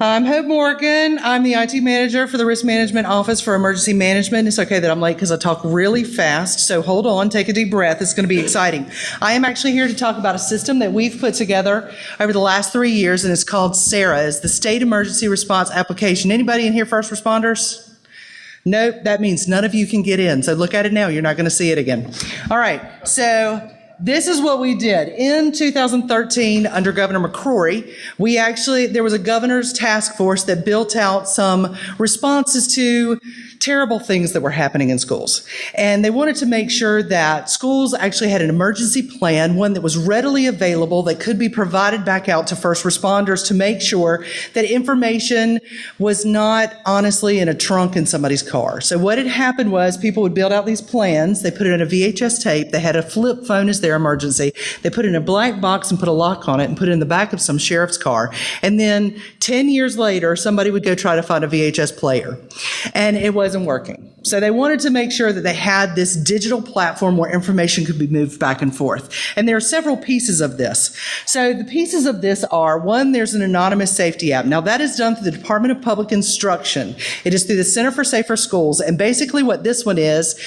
I'm Hope Morgan. I'm the IT manager for the Risk Management Office for Emergency Management. It's okay that I'm late because I talk really fast, so hold on, take a deep breath. It's going to be exciting. I am actually here to talk about a system that we've put together over the last 3 years, and it's called SARA. It's the State Emergency Response Application. Anybody in here first responders? Nope, that means none of you can get in, so look at it now. You're not going to see it again. All right, so this is what we did. In 2013, under Governor McCrory, there was a governor's task force that built out some responses to terrible things that were happening in schools. And they wanted to make sure that schools actually had an emergency plan, one that was readily available, that could be provided back out to first responders to make sure that information was not honestly in a trunk in somebody's car. So what had happened was people would build out these plans. They put it in a VHS tape. They had a flip phone as their emergency. They put it in a black box and put a lock on it and put it in the back of some sheriff's car. And then 10 years later, somebody would go try to find a VHS player. And it wasn't working. So they wanted to make sure that they had this digital platform where information could be moved back and forth. And there are several pieces of this. So the pieces of this are, one, there's an anonymous safety app. Now that is done through the Department of Public Instruction. It is through the Center for Safer Schools. And basically what this one is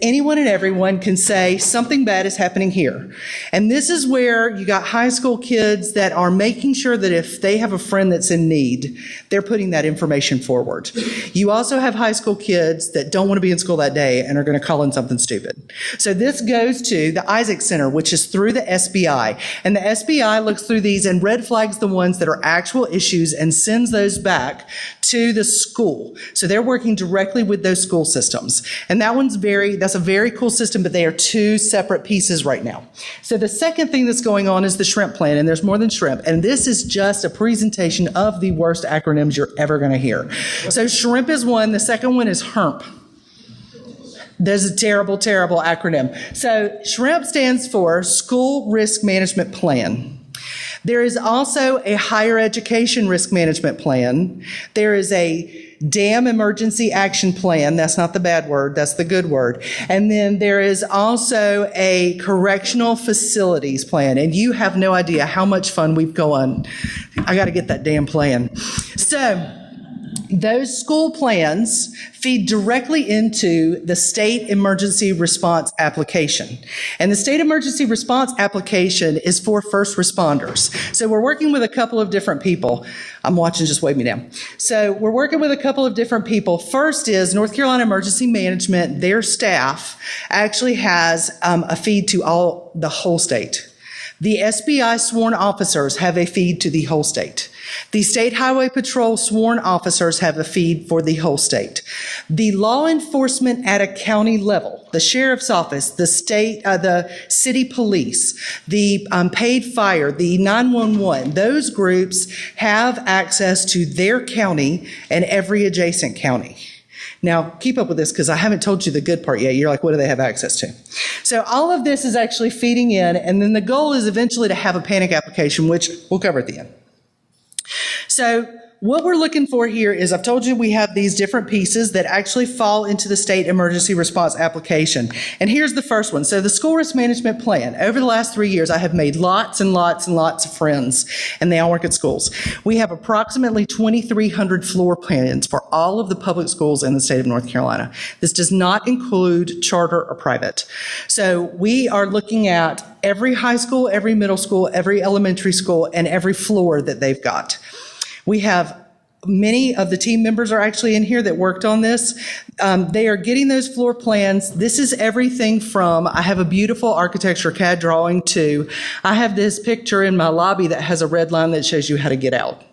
anyone and everyone can say something bad is happening here. And this is where you got high school kids that are making sure that if they have a friend that's in need, they're putting that information forward. You also have high school kids that don't want to be in school that day and are going to call in something stupid. So this goes to the Isaac Center, which is through the SBI. And the SBI looks through these and red flags the ones that are actual issues and sends those back to the school. So they're working directly with those school systems. And that's a very cool system, but they are two separate pieces right now. So the second thing that's going on is the shrimp plan, and there's more than shrimp. And this is just a presentation of the worst acronyms you're ever going to hear. So shrimp is one. The second one is HERMP. There's a terrible, terrible acronym. So SHRIMP stands for School Risk Management Plan. There is also a Higher Education Risk Management Plan. There is a Dam Emergency Action Plan. That's not the bad word, that's the good word. And then there is also a Correctional Facilities Plan. And you have no idea how much fun we've gone. I got to get that damn plan. So those school plans feed directly into the State Emergency Response Application. And the State Emergency Response Application is for first responders. So we're working with a couple of different people. I'm watching, just wave me down. So we're working with a couple of different people. First is North Carolina Emergency Management. Their staff actually has a feed to the whole state. The SBI sworn officers have a feed to the whole state. The State Highway Patrol sworn officers have a feed for the whole state. The law enforcement at a county level, the sheriff's office, the city police, the paid fire, the 911, those groups have access to their county and every adjacent county. Now, keep up with this because I haven't told you the good part yet. You're like, what do they have access to? So all of this is actually feeding in, and then the goal is eventually to have a panic application, which we'll cover at the end. So what we're looking for here is, I've told you we have these different pieces that actually fall into the State Emergency Response Application. And here's the first one. So the School Risk Management Plan. Over the last 3 years, I have made lots and lots and lots of friends, and they all work at schools. We have approximately 2,300 floor plans for all of the public schools in the state of North Carolina. This does not include charter or private. So we are looking at every high school, every middle school, every elementary school, and every floor that they've got. We have many of the team members are actually in here that worked on this. They are getting those floor plans. This is everything from, I have a beautiful architecture CAD drawing to, I have this picture in my lobby that has a red line that shows you how to get out.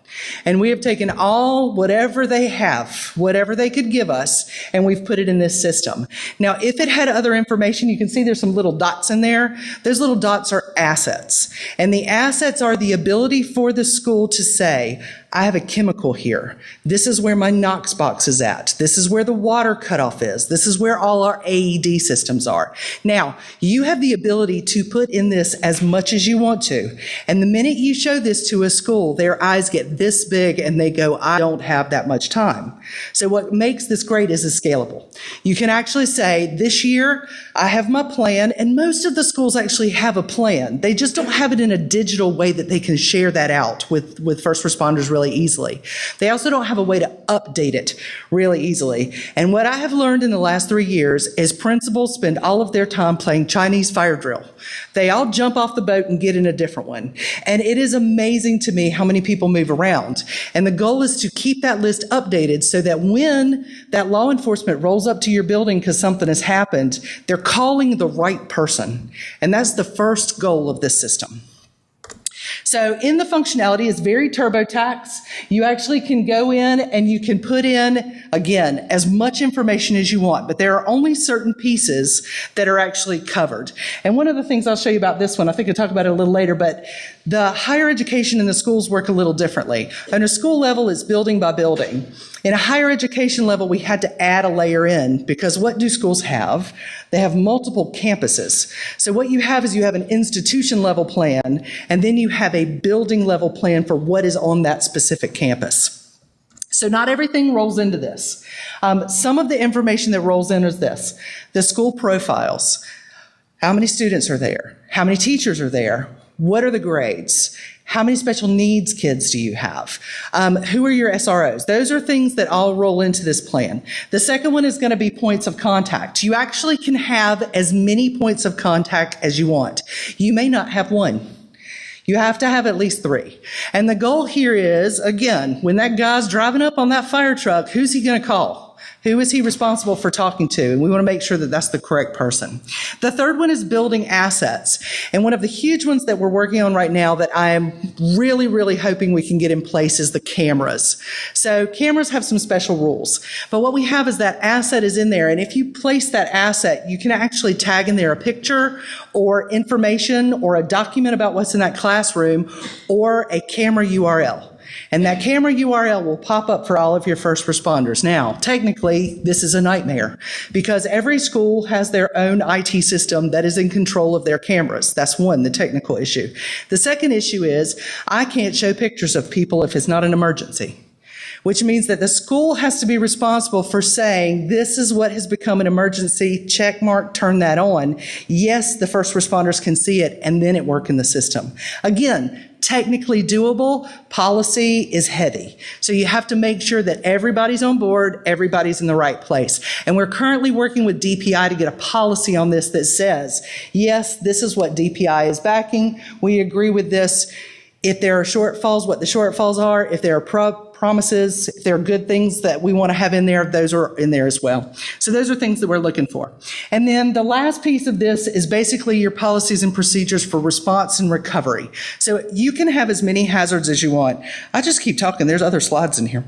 And we have taken whatever they have, whatever they could give us, and we've put it in this system. Now, if it had other information, you can see there's some little dots in there. Those little dots are assets. And the assets are the ability for the school to say, I have a chemical here. This is where my Knox box is at. This is where the water cutoff is. This is where all our AED systems are. Now, you have the ability to put in this as much as you want to. And the minute you show this to a school, their eyes get this big and they go, I don't have that much time. So what makes this great is it's scalable. You can actually say, this year, I have my plan, and most of the schools actually have a plan. They just don't have it in a digital way that they can share that out with first responders really really easily. They also don't have a way to update it really easily. And what I have learned in the last 3 years is principals spend all of their time playing Chinese fire drill. They all jump off the boat and get in a different one. And it is amazing to me how many people move around. And the goal is to keep that list updated so that when that law enforcement rolls up to your building because something has happened, they're calling the right person. And that's the first goal of this system. So in the functionality, it's very TurboTax. You actually can go in and you can put in, again, as much information as you want, but there are only certain pieces that are actually covered. And one of the things I'll show you about this one, I think I'll talk about it a little later, but the higher education and the schools work a little differently. On a school level, it's building by building. In a higher education level, we had to add a layer in because what do schools have? They have multiple campuses. So what you have is you have an institution level plan, and then you have a building level plan for what is on that specific campus. So not everything rolls into this. Some of the information that rolls in is this: the school profiles. How many students are there? How many teachers are there? What are the grades? How many special needs kids do you have? Who are your SROs? Those are things that all roll into this plan. The second one is going to be points of contact. You actually can have as many points of contact as you want. You may not have one. You have to have at least 3. And the goal here is, again, when that guy's driving up on that fire truck, who's he going to call? Who is he responsible for talking to? And we want to make sure that that's the correct person. The third one is building assets. And one of the huge ones that we're working on right now that I am really, really hoping we can get in place is the cameras. So cameras have some special rules. But what we have is that asset is in there. And if you place that asset, you can actually tag in there a picture or information or a document about what's in that classroom or a camera URL. And that camera URL will pop up for all of your first responders. Now, technically, this is a nightmare because every school has their own IT system that is in control of their cameras. That's one, the technical issue. The second issue is I can't show pictures of people if it's not an emergency, which means that the school has to be responsible for saying, this is what has become an emergency, check mark, turn that on. Yes, the first responders can see it, and then it work in the system. Again, technically doable, policy is heavy. So you have to make sure that everybody's on board, everybody's in the right place. And we're currently working with DPI to get a policy on this that says, yes, this is what DPI is backing. We agree with this. If there are shortfalls, what the shortfalls are, if there are promises, if there are good things that we want to have in there, those are in there as well. So those are things that we're looking for. And then the last piece of this is basically your policies and procedures for response and recovery. So you can have as many hazards as you want. I just keep talking. There's other slides in here.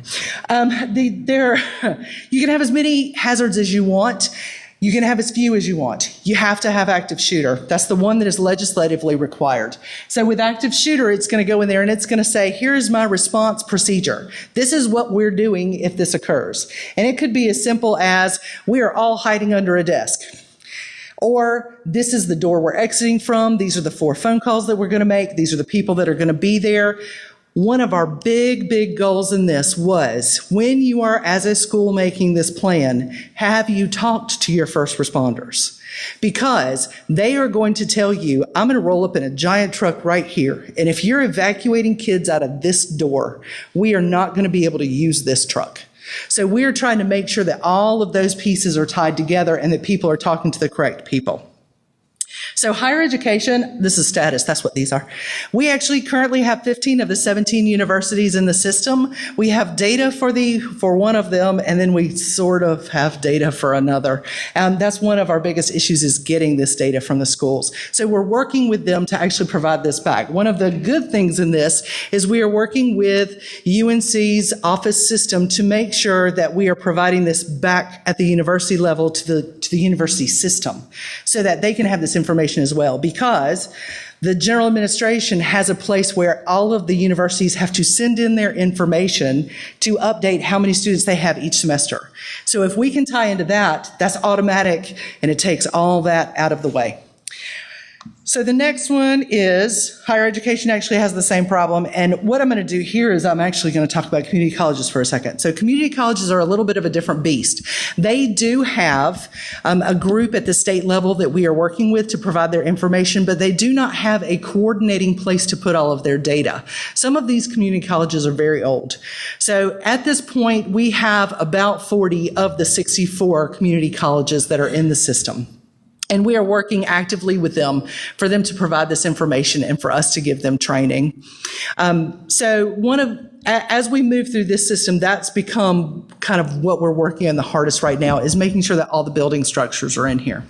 You can have as many hazards as you want. You can have as few as you want. You have to have active shooter. That's the one that is legislatively required. So with active shooter, it's going to go in there and it's going to say, here is my response procedure. This is what we're doing if this occurs. And it could be as simple as we are all hiding under a desk. Or this is the door we're exiting from. These are the 4 phone calls that we're going to make. These are the people that are going to be there. One of our big goals in this was, when you are as a school making this plan, have you talked to your first responders? Because they are going to tell you, I'm going to roll up in a giant truck right here. And if you're evacuating kids out of this door, we are not going to be able to use this truck. So we're trying to make sure that all of those pieces are tied together and that people are talking to the correct people. So higher education, this is status, that's what these are. We actually currently have 15 of the 17 universities in the system. We have data for one of them, and then we sort of have data for another. That's one of our biggest issues, is getting this data from the schools. So we're working with them to actually provide this back. One of the good things in this is we are working with UNC's office system to make sure that we are providing this back at the university level to the university system so that they can have this information as well, because the general administration has a place where all of the universities have to send in their information to update how many students they have each semester. So if we can tie into that, that's automatic and it takes all that out of the way. So the next one is higher education actually has the same problem. And what I'm going to do here is I'm actually going to talk about community colleges for a second. So community colleges are a little bit of a different beast. They do have a group at the state level that we are working with to provide their information, but they do not have a coordinating place to put all of their data. Some of these community colleges are very old. So at this point, we have about 40 of the 64 community colleges that are in the system. And we are working actively with them for them to provide this information and for us to give them training. As we move through this system, that's become kind of what we're working on the hardest right now, is making sure that all the building structures are in here.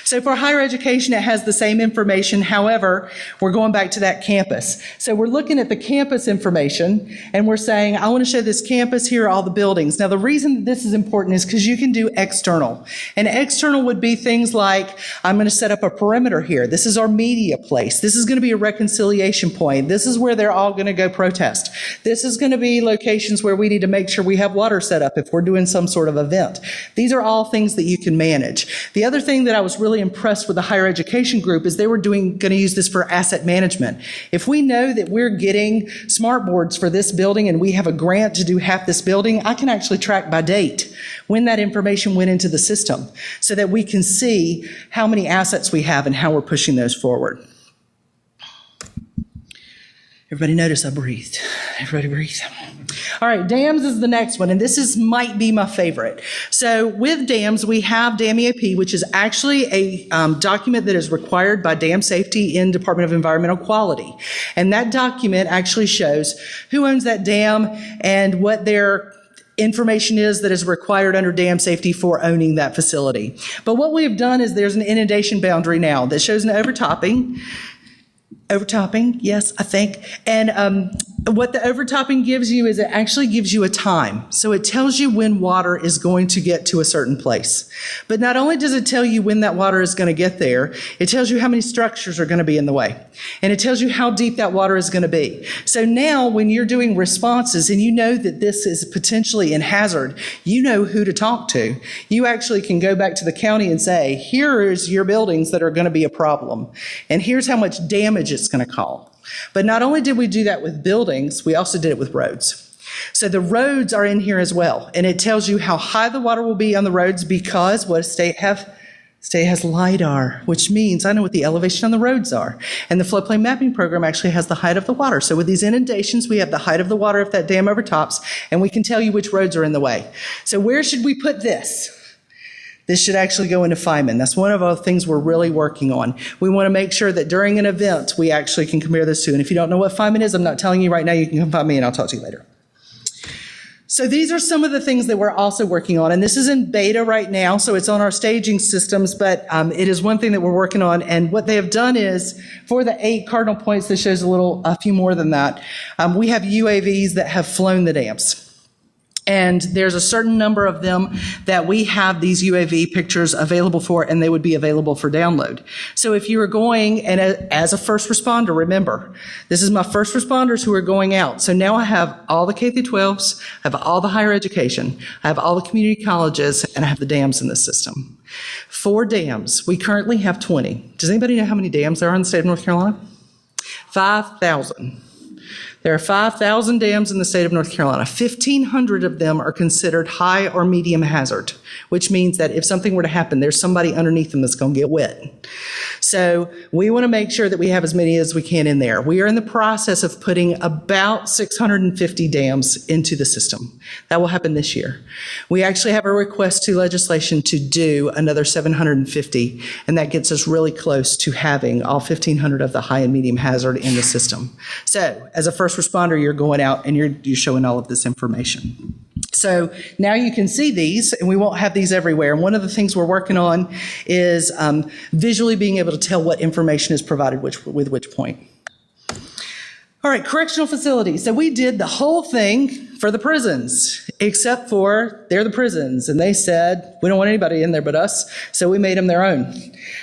So for higher education, it has the same information. However, we're going back to that campus. So we're looking at the campus information, and we're saying, I want to show this campus, here are all the buildings. Now, the reason that this is important is because you can do external. And external would be things like, I'm going to set up a perimeter here. This is our media place. This is going to be a reconciliation point. This is where they're all going to go protest. This is going to be locations where we need to make sure we have water set up if we're doing some sort of event. These are all things that you can manage. The other thing that I was really impressed with the higher education group is they were going to use this for asset management. If we know that we're getting smart boards for this building and we have a grant to do half this building, I can actually track by date when that information went into the system so that we can see how many assets we have and how we're pushing those forward. Everybody notice I breathed. Everybody breathe. All right, dams is the next one, and might be my favorite. So with dams, we have Dam EAP, which is actually a document that is required by dam safety in Department of Environmental Quality. And that document actually shows who owns that dam and what their information is that is required under dam safety for owning that facility. But what we have done is there's an inundation boundary now that shows an overtopping, yes, I think. And what the overtopping gives you is it actually gives you a time. So it tells you when water is going to get to a certain place. But not only does it tell you when that water is going to get there, it tells you how many structures are going to be in the way. And it tells you how deep that water is going to be. So now when you're doing responses and you know that this is potentially in hazard, you know who to talk to. You actually can go back to the county and say, here's your buildings that are going to be a problem. And here's how much damage it's going to cause. But not only did we do that with buildings, we also did it with roads. So the roads are in here as well. And it tells you how high the water will be on the roads because what does state have? State has LIDAR, which means I know what the elevation on the roads are. And the floodplain mapping program actually has the height of the water. So with these inundations, we have the height of the water if that dam overtops, and we can tell you which roads are in the way. So where should we put this? This should actually go into Feynman. That's one of the things we're really working on. We want to make sure that during an event, we actually can compare this to. And if you don't know what Feynman is, I'm not telling you right now. You can come find me and I'll talk to you later. So these are some of the things that we're also working on. And this is in beta right now, so it's on our staging systems, but it is one thing that we're working on. And what they have done is, for the 8 cardinal points, this shows a few more than that. We have UAVs that have flown the dams. And there's a certain number of them that we have these UAV pictures available for, and they would be available for download. So if you are going, and as a first responder, remember, this is my first responders who are going out. So now I have all the K through 12s, I have all the higher education, I have all the community colleges, and I have the dams in the system. 4 dams. We currently have 20. Does anybody know how many dams there are in the state of North Carolina? 5,000. There are 5,000 dams in the state of North Carolina. 1,500 of them are considered high or medium hazard, which means that if something were to happen, there's somebody underneath them that's going to get wet. So we want to make sure that we have as many as we can in there. We are in the process of putting about 650 dams into the system. That will happen this year. We actually have a request to legislation to do another 750, and that gets us really close to having all 1,500 of the high and medium hazard in the system. So as a first responder, you're going out and you're showing all of this information. So now you can see these, and we won't have these everywhere. And one of the things we're working on is visually being able to tell what information is provided with which point. All right, correctional facilities. So we did the whole thing for the prisons, except for they're the prisons. And they said, we don't want anybody in there but us, so we made them their own.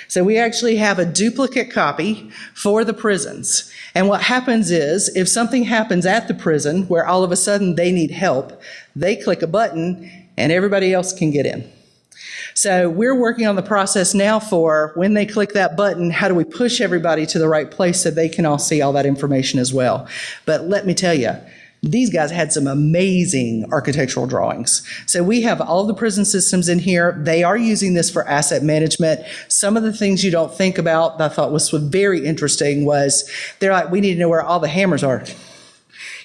So we actually have a duplicate copy for the prisons. And what happens is, if something happens at the prison where all of a sudden they need help, they click a button and everybody else can get in. So we're working on the process now for when they click that button, how do we push everybody to the right place so they can all see all that information as well. But let me tell you, these guys had some amazing architectural drawings. So we have all the prison systems in here. They are using this for asset management. Some of the things you don't think about that I thought was very interesting was they're like, we need to know where all the hammers are.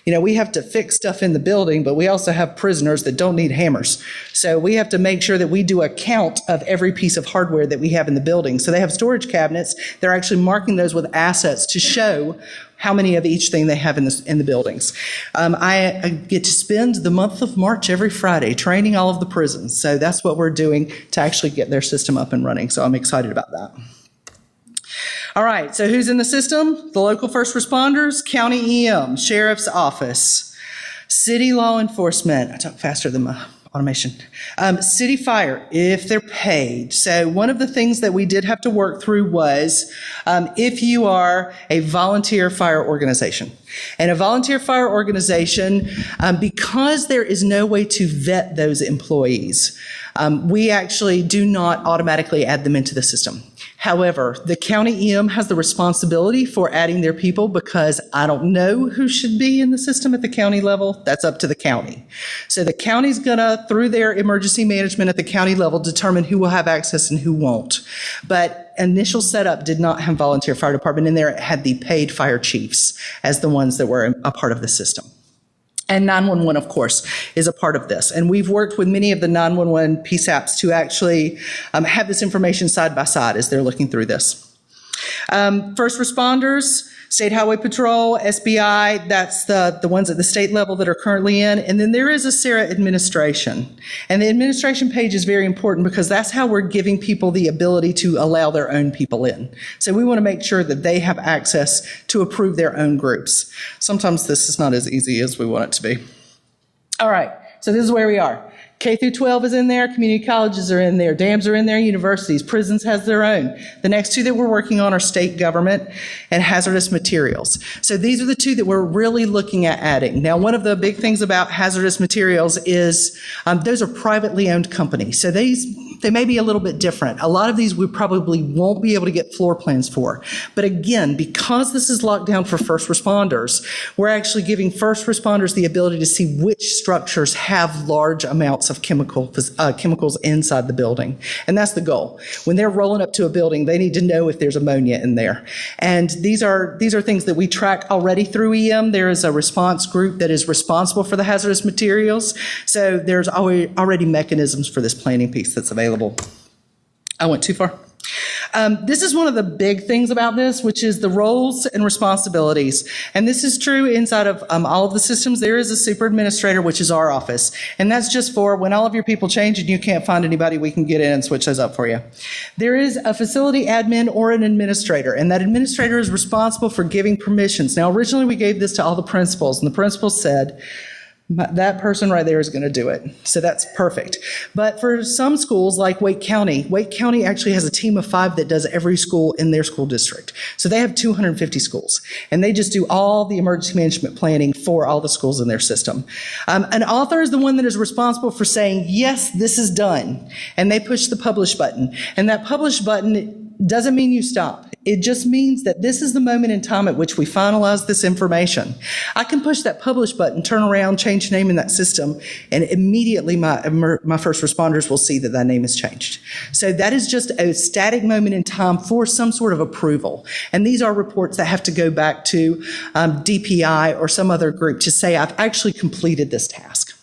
You know, we have to fix stuff in the building, but we also have prisoners that don't need hammers. So we have to make sure that we do a count of every piece of hardware that we have in the building. So they have storage cabinets. They're actually marking those with assets to show how many of each thing they have in the buildings. I get to spend the month of March every Friday training all of the prisons. So that's what we're doing to actually get their system up and running. So I'm excited about that. All right, so who's in the system? The local first responders, county EM, sheriff's office, city law enforcement. I talk faster than my automation. City fire, if they're paid. So one of the things that we did have to work through was if you are a volunteer fire organization. And a volunteer fire organization, because there is no way to vet those employees, we actually do not automatically add them into the system. However, the county EM has the responsibility for adding their people because I don't know who should be in the system at the county level. That's up to the county. So the county's gonna, through their emergency management at the county level, determine who will have access and who won't. But initial setup did not have volunteer fire department in there. It had the paid fire chiefs as the ones that were a part of the system. And 911, of course, is a part of this. And we've worked with many of the 911 PSAPs to actually have this information side by side as they're looking through this. First responders, State Highway Patrol, SBI, that's the ones at the state level that are currently in. And then there is a SARA administration. And the administration page is very important because that's how we're giving people the ability to allow their own people in. So we want to make sure that they have access to approve their own groups. Sometimes this is not as easy as we want it to be. All right, so this is where we are. K through 12 is in there, community colleges are in there, dams are in there, universities, prisons has their own. The next two that we're working on are state government and hazardous materials. So these are the two that we're really looking at adding. Now, one of the big things about hazardous materials is those are privately owned companies. So they may be a little bit different. A lot of these we probably won't be able to get floor plans for. But again, because this is locked down for first responders, we're actually giving first responders the ability to see which structures have large amounts of chemicals inside the building. And that's the goal. When they're rolling up to a building, they need to know if there's ammonia in there. And these are things that we track already through EM. There is a response group that is responsible for the hazardous materials. So there's already mechanisms for this planning piece that's available. I went too far. This is one of the big things about this, which is the roles and responsibilities. And this is true inside of all of the systems. There is a super administrator, which is our office. And that's just for when all of your people change and you can't find anybody, we can get in and switch those up for you. There is a facility admin or an administrator, and that administrator is responsible for giving permissions. Now, originally we gave this to all the principals, and the principals said, that person right there is going to do it. So that's perfect. But for some schools like Wake County actually has a team of 5 that does every school in their school district. So they have 250 schools, and they just do all the emergency management planning for all the schools in their system. An author is the one that is responsible for saying, yes, this is done. And they push the publish button. And that publish button doesn't mean you stop. It just means that this is the moment in time at which we finalize this information. I can push that publish button, turn around, change name in that system, and immediately my first responders will see that name has changed. So that is just a static moment in time for some sort of approval. And these are reports that have to go back to DPI or some other group to say, I've actually completed this task.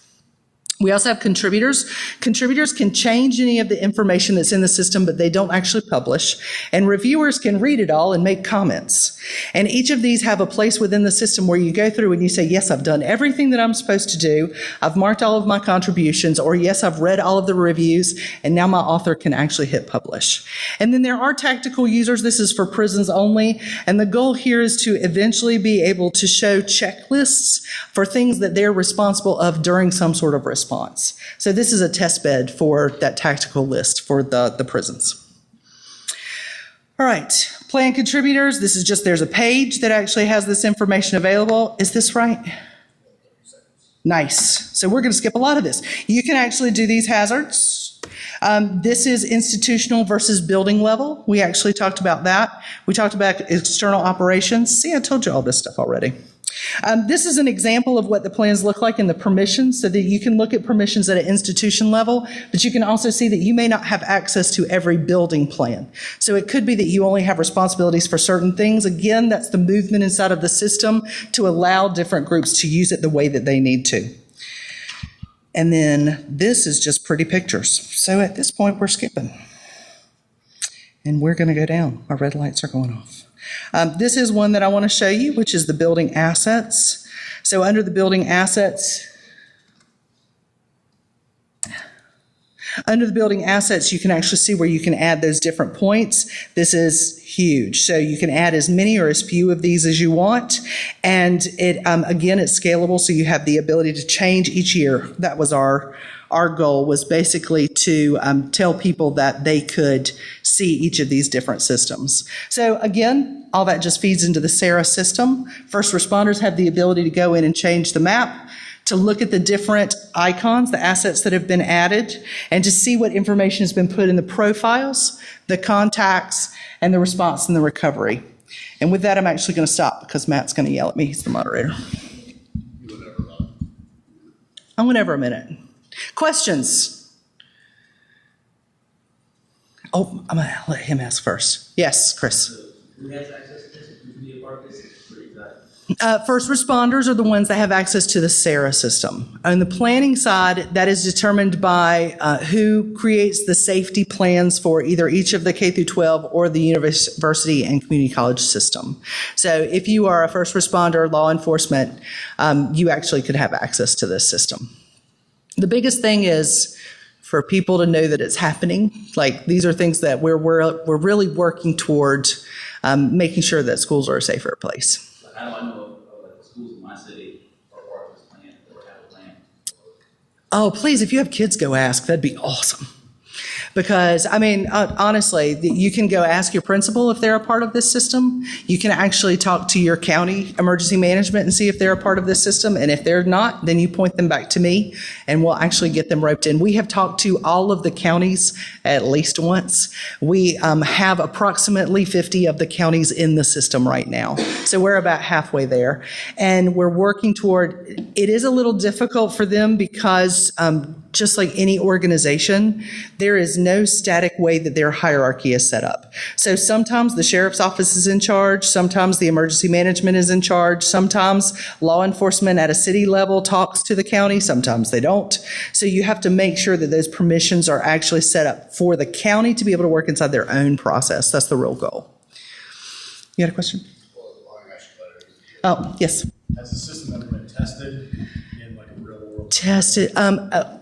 We also have contributors. Contributors can change any of the information that's in the system, but they don't actually publish. And reviewers can read it all and make comments. And each of these have a place within the system where you go through and you say, yes, I've done everything that I'm supposed to do. I've marked all of my contributions, or yes, I've read all of the reviews, and now my author can actually hit publish. And then there are tactical users. This is for prisons only. And the goal here is to eventually be able to show checklists for things that they're responsible of during some sort of response. So this is a test bed for that tactical list for the prisons. All right, plan contributors. This is just, there's a page that actually has this information available. Is this right? Nice. So we're going to skip a lot of this. You can actually do these hazards. This is institutional versus building level. We actually talked about that. We talked about external operations. See, I told you all this stuff already. This is an example of what the plans look like in the permissions, so that you can look at permissions at an institution level, but you can also see that you may not have access to every building plan. So it could be that you only have responsibilities for certain things. Again, that's the movement inside of the system to allow different groups to use it the way that they need to. And then this is just pretty pictures. So at this point, we're skipping. And we're going to go down. Our red lights are going off. This is one that I want to show you, which is the building assets. So under the building assets, you can actually see where you can add those different points. This is huge. So you can add as many or as few of these as you want. And it again, it's scalable, so you have the ability to change each year. That was our goal, was basically to tell people that they could see each of these different systems. So again, all that just feeds into the SARA system. First responders have the ability to go in and change the map, to look at the different icons, the assets that have been added, and to see what information has been put in the profiles, the contacts, and the response and the recovery. And with that, I'm actually going to stop because Matt's going to yell at me. He's the moderator. Whenever a minute. Questions? Oh, I'm going to let him ask first. Yes, Chris. Who has access to this? Who can be a part of this? First responders are the ones that have access to the SARA system. On the planning side, that is determined by who creates the safety plans for either each of the K through 12 or the university and community college system. So if you are a first responder, law enforcement, you actually could have access to this system. The biggest thing is for people to know that it's happening. Like, these are things that we're really working toward making sure that schools are a safer place. How do I know of schools in my city are part of this plan or have a plan? Oh, please, if you have kids, go ask. That'd be awesome. Because, I mean, honestly, you can go ask your principal if they're a part of this system. You can actually talk to your county emergency management and see if they're a part of this system. And if they're not, then you point them back to me, and we'll actually get them roped in. We have talked to all of the counties at least once. We have approximately 50 of the counties in the system right now. So we're about halfway there. And we're working toward, it is a little difficult for them because just like any organization, there is no static way that their hierarchy is set up. So sometimes the sheriff's office is in charge, sometimes the emergency management is in charge, sometimes law enforcement at a city level talks to the county, sometimes they don't. So you have to make sure that those permissions are actually set up for the county to be able to work inside their own process. That's the real goal. You had a question? Oh, yes. Has the system ever been tested in like a real world? Tested.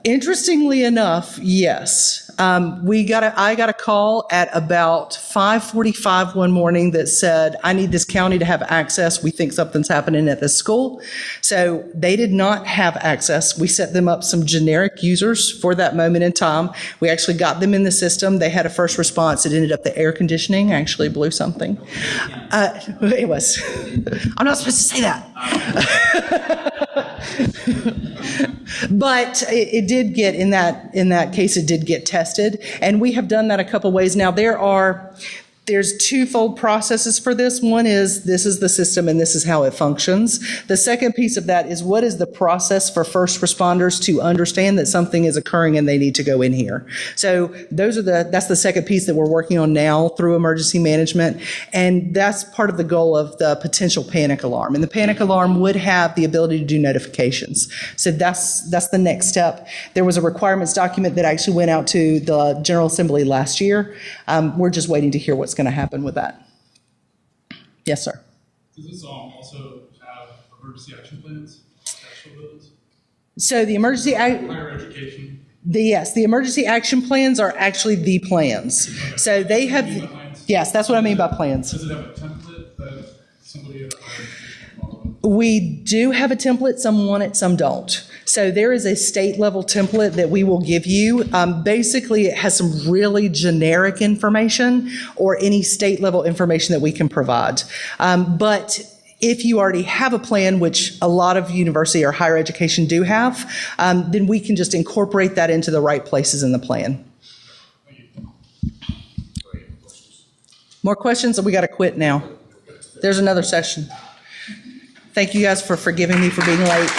Interestingly enough, yes. I got a call at about 5:45 one morning that said, I need this county to have access. We think something's happening at this school. So they did not have access. We set them up some generic users for that moment in time. We actually got them in the system. They had a first response. It ended up the air conditioning actually blew something. It was. I'm not supposed to say that. But it did get, in that case, it did get tested. And we have done that a couple ways. Now, there's twofold processes for this. One is, this is the system and this is how it functions. The second piece of that is, what is the process for first responders to understand that something is occurring and they need to go in here? So that's the second piece that we're working on now through emergency management. And that's part of the goal of the potential panic alarm. And the panic alarm would have the ability to do notifications. So that's the next step. There was a requirements document that actually went out to the General Assembly last year. We're just waiting to hear what's going to happen with that. Yes, sir. Does this also have emergency action plans? So the emergency higher education. The emergency action plans are actually the plans. Okay. So they have. Yes, that's what I mean by plans. Does it have a template that somebody at higher education can follow? We do have a template. Some want it, some don't. So there is a state level template that we will give you. Basically, it has some really generic information or any state level information that we can provide. But if you already have a plan, which a lot of university or higher education do have, then we can just incorporate that into the right places in the plan. More questions, or we got to quit now? There's another session. Thank you guys for forgiving me for being late.